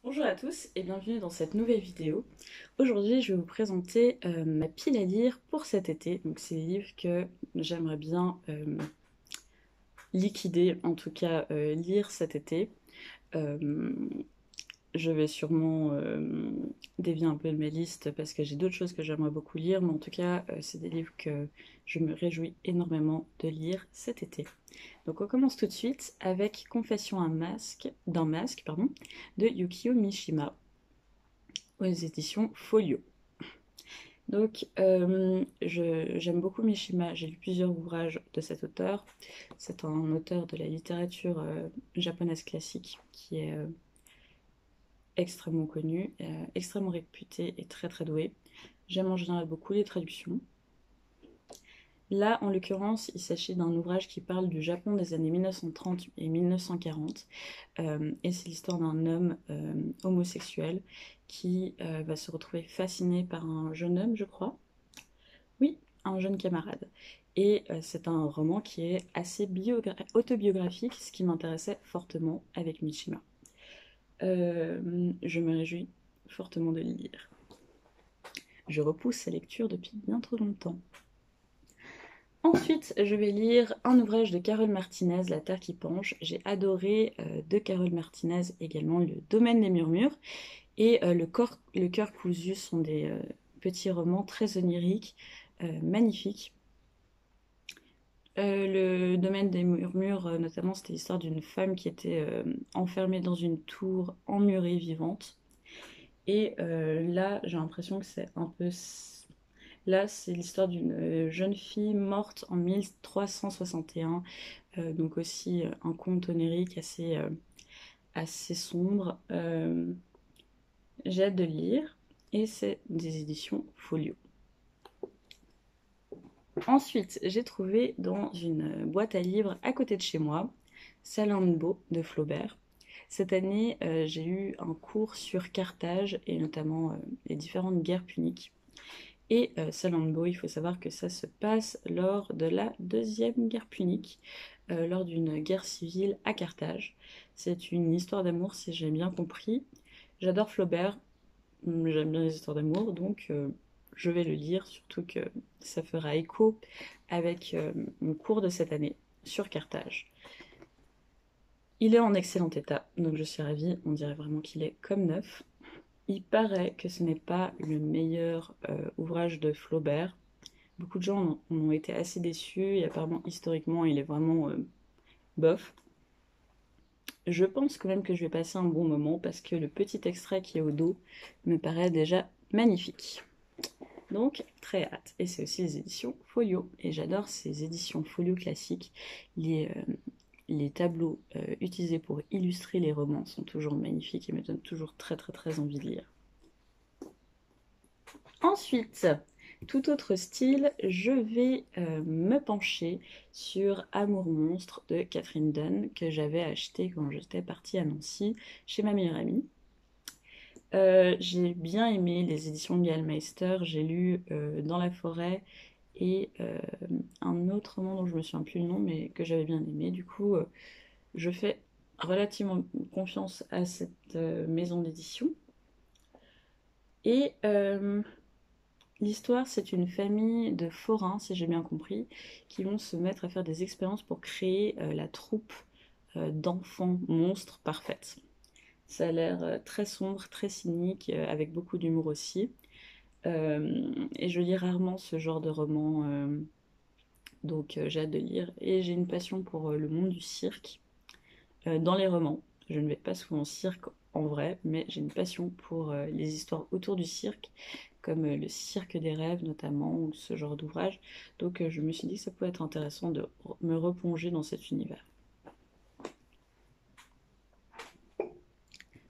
Bonjour à tous et bienvenue dans cette nouvelle vidéo. Aujourd'hui, je vais vous présenter ma pile à lire pour cet été. Donc, c'est des livres que j'aimerais bien liquider, en tout cas lire cet été. Euh, je vais sûrement dévier un peu de mes listes parce que j'ai d'autres choses que j'aimerais beaucoup lire, mais en tout cas, c'est des livres que je me réjouis énormément de lire cet été. Donc, on commence tout de suite avec Confession d'un masque, pardon, de Yukio Mishima aux éditions Folio. Donc, j'aime beaucoup Mishima, j'ai lu plusieurs ouvrages de cet auteur. C'est un auteur de la littérature japonaise classique qui est extrêmement connu, extrêmement réputé et très très doué. J'aime en général beaucoup les traductions. Là, en l'occurrence, il s'agit d'un ouvrage qui parle du Japon des années 1930 et 1940. Et c'est l'histoire d'un homme homosexuel qui va se retrouver fasciné par un jeune homme, je crois. Oui, un jeune camarade. Et c'est un roman qui est assez autobiographique, ce qui m'intéressait fortement avec Mishima. Je me réjouis fortement de le lire. Je repousse sa lecture depuis bien trop longtemps. Ensuite, je vais lire un ouvrage de Carole Martinez, La Terre qui penche. J'ai adoré de Carole Martinez également Le Domaine des murmures et Le cœur cousu sont des petits romans très oniriques, magnifiques. Le domaine des murmures, notamment, c'était l'histoire d'une femme qui était enfermée dans une tour emmurée vivante. Et là, j'ai l'impression que c'est un peu... Là, c'est l'histoire d'une jeune fille morte en 1361. Donc aussi un conte onirique assez sombre. J'ai hâte de lire. Et c'est des éditions Folio. Ensuite, j'ai trouvé dans une boîte à livres à côté de chez moi Salammbô de Flaubert. Cette année, j'ai eu un cours sur Carthage et notamment les différentes guerres puniques. Et Salammbô, il faut savoir que ça se passe lors de la deuxième guerre punique, lors d'une guerre civile à Carthage. C'est une histoire d'amour, si j'ai bien compris. J'adore Flaubert, j'aime bien les histoires d'amour, donc je vais le lire, surtout que ça fera écho avec mon cours de cette année sur Carthage. Il est en excellent état, donc je suis ravie, on dirait vraiment qu'il est comme neuf. Il paraît que ce n'est pas le meilleur ouvrage de Flaubert. Beaucoup de gens en ont été assez déçus et apparemment historiquement il est vraiment bof. Je pense quand même que je vais passer un bon moment parce que le petit extrait qui est au dos me paraît déjà magnifique. Donc, très hâte. Et c'est aussi les éditions Folio. Et j'adore ces éditions Folio classiques. Les tableaux utilisés pour illustrer les romans sont toujours magnifiques et me donnent toujours très très très envie de lire. Ensuite, tout autre style, je vais me pencher sur Amour monstre de Catherine Dunn que j'avais acheté quand j'étais partie à Nancy chez ma meilleure amie. J'ai bien aimé les éditions de Gallmeister, j'ai lu Dans la forêt et un autre roman dont je me souviens plus le nom mais que j'avais bien aimé. Du coup, je fais relativement confiance à cette maison d'édition. Et l'histoire, c'est une famille de forains, si j'ai bien compris, qui vont se mettre à faire des expériences pour créer la troupe d'enfants monstres parfaite. Ça a l'air très sombre, très cynique, avec beaucoup d'humour aussi. Et je lis rarement ce genre de roman, donc j'ai hâte de lire. Et j'ai une passion pour le monde du cirque dans les romans. Je ne vais pas souvent au cirque en vrai, mais j'ai une passion pour les histoires autour du cirque, comme le cirque des rêves notamment, ou ce genre d'ouvrage. Donc je me suis dit que ça pouvait être intéressant de me replonger dans cet univers.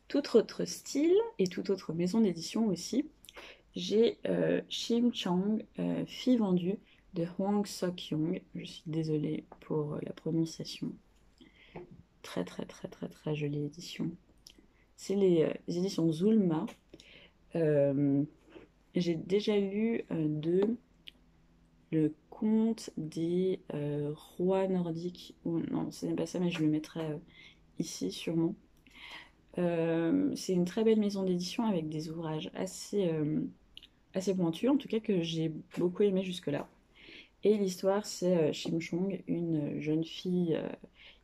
Tout autre style et toute autre maison d'édition aussi, j'ai Shim Chang, Fille vendue de Hwang Sok-young. Je suis désolée pour la prononciation. Très très très très très jolie édition. C'est les éditions Zulma. Euh, j'ai déjà lu de Le conte des rois nordiques. Ou non, ce n'est pas ça, mais je le mettrai ici sûrement. C'est une très belle maison d'édition avec des ouvrages assez pointus, en tout cas que j'ai beaucoup aimé jusque-là. Et l'histoire, c'est Shim Chong, une jeune fille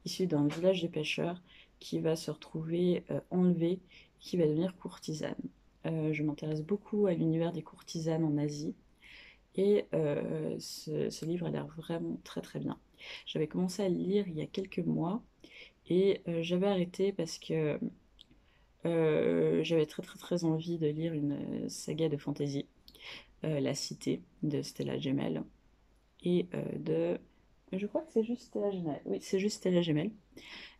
issue d'un village de pêcheurs qui va se retrouver enlevée, qui va devenir courtisane. Je m'intéresse beaucoup à l'univers des courtisanes en Asie et ce livre a l'air vraiment très très bien. J'avais commencé à le lire il y a quelques mois et j'avais arrêté parce que j'avais très très très envie de lire une saga de fantasy, La Cité de Stella Gemmell et de... Je crois que c'est juste Stella Gemmell. Oui, c'est juste Stella Gemmell.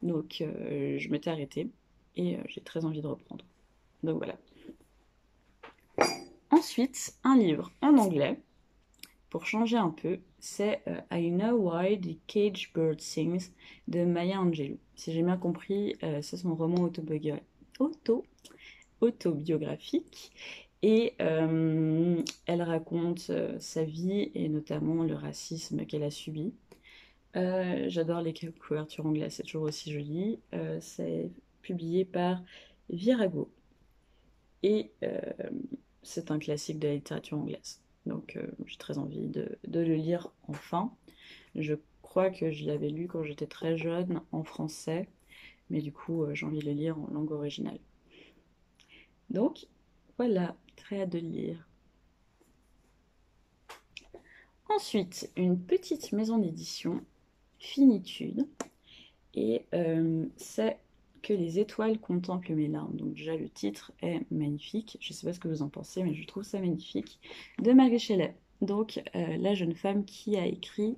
Donc je m'étais arrêtée et j'ai très envie de reprendre. Donc voilà. Ensuite, un livre en anglais, pour changer un peu, c'est I Know Why the Caged Bird Sings de Maya Angelou. Si j'ai bien compris, c'est son roman autobiographique et elle raconte sa vie et notamment le racisme qu'elle a subi. J'adore les couvertures anglaises, c'est toujours aussi joli. C'est publié par Virago et c'est un classique de la littérature anglaise. Donc j'ai très envie de le lire enfin. Je crois que je l'avais lu quand j'étais très jeune en français, mais du coup j'ai envie de le lire en langue originale. Donc voilà, très hâte de le lire. Ensuite, une petite maison d'édition, Finitude, et c'est que les étoiles contemplent mes larmes. Donc déjà le titre est magnifique, je ne sais pas ce que vous en pensez, mais je trouve ça magnifique, de Marie Shelley, donc la jeune femme qui a écrit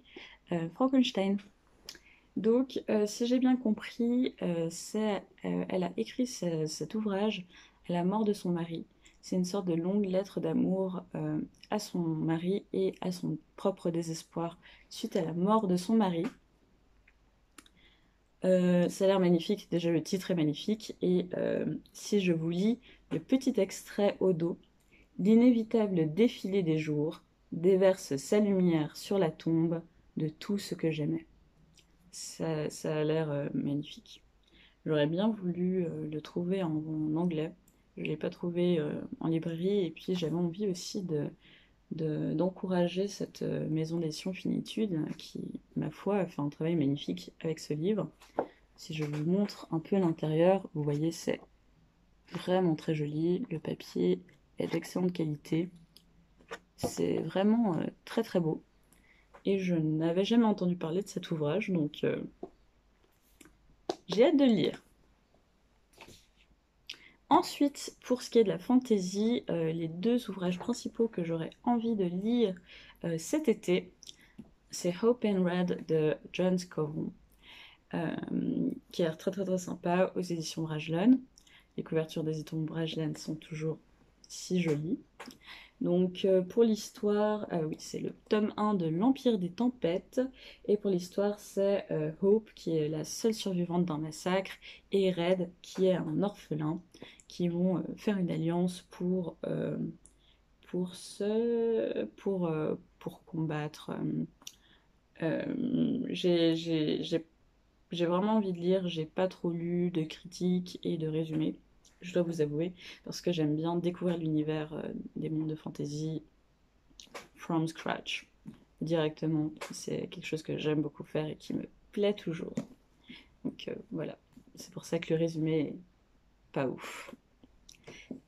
Frankenstein. Donc si j'ai bien compris, elle a écrit cet ouvrage à la mort de son mari. C'est une sorte de longue lettre d'amour à son mari et à son propre désespoir suite à la mort de son mari. Ça a l'air magnifique, déjà le titre est magnifique, et si je vous lis le petit extrait au dos, l'inévitable défilé des jours déverse sa lumière sur la tombe de tout ce que j'aimais. Ça a l'air magnifique. J'aurais bien voulu le trouver en anglais, je ne l'ai pas trouvé en librairie, et puis j'avais envie aussi d'encourager cette maison d'édition Finitude qui, ma foi, a fait un travail magnifique avec ce livre. Si je vous montre un peu l'intérieur, vous voyez, c'est vraiment très joli. Le papier est d'excellente qualité. C'est vraiment très très beau. Et je n'avais jamais entendu parler de cet ouvrage, donc j'ai hâte de le lire. Ensuite, pour ce qui est de la fantasy, les deux ouvrages principaux que j'aurais envie de lire cet été, c'est Hope and Red de John Scoville, qui a l'air très très très sympa aux éditions Brajlon. Les couvertures des éditions Brajlon sont toujours si jolies. Donc pour l'histoire, oui, c'est le tome 1 de l'Empire des Tempêtes. Et pour l'histoire, c'est Hope qui est la seule survivante d'un massacre et Red qui est un orphelin qui vont faire une alliance pour combattre. J'ai vraiment envie de lire, j'ai pas trop lu de critiques et de résumés, je dois vous avouer, parce que j'aime bien découvrir l'univers des mondes de fantasy from scratch, directement. C'est quelque chose que j'aime beaucoup faire et qui me plaît toujours. Donc voilà, c'est pour ça que le résumé est pas ouf.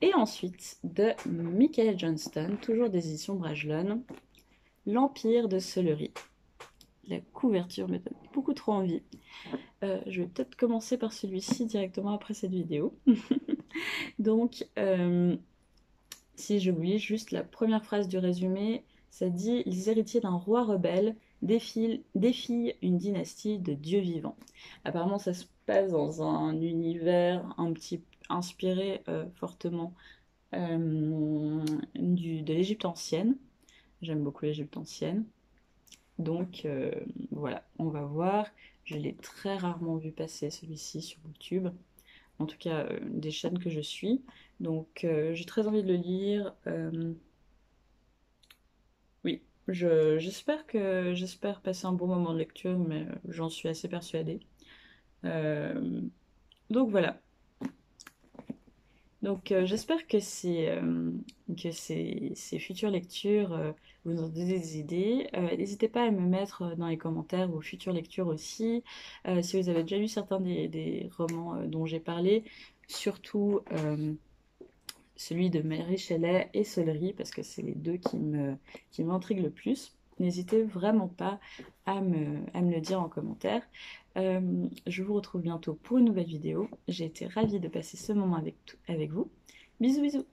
Et ensuite, de Michael Johnston, toujours des éditions Brajlon, L'Empire de Selery. La couverture me donne beaucoup trop envie. Je vais peut-être commencer par celui-ci directement après cette vidéo. Donc, si je vous lis juste la première phrase du résumé, ça dit « Les héritiers d'un roi rebelle défient une dynastie de dieux vivants ». Apparemment, ça se passe dans un univers un petit inspiré fortement de l'Égypte ancienne. J'aime beaucoup l'Égypte ancienne. Donc voilà, on va voir. Je l'ai très rarement vu passer celui-ci sur YouTube. En tout cas, des chaînes que je suis. Donc j'ai très envie de le lire. Oui, j'espère passer un bon moment de lecture, mais j'en suis assez persuadée. Donc voilà. Donc j'espère que ces futures lectures vous ont donné des idées. N'hésitez pas à me mettre dans les commentaires vos futures lectures aussi. Si vous avez déjà lu certains des romans dont j'ai parlé, surtout celui de Mary Shelley et Solery, parce que c'est les deux qui m'intriguent le plus. N'hésitez vraiment pas à me le dire en commentaire. Je vous retrouve bientôt pour une nouvelle vidéo. J'ai été ravie de passer ce moment avec vous. Bisous bisous.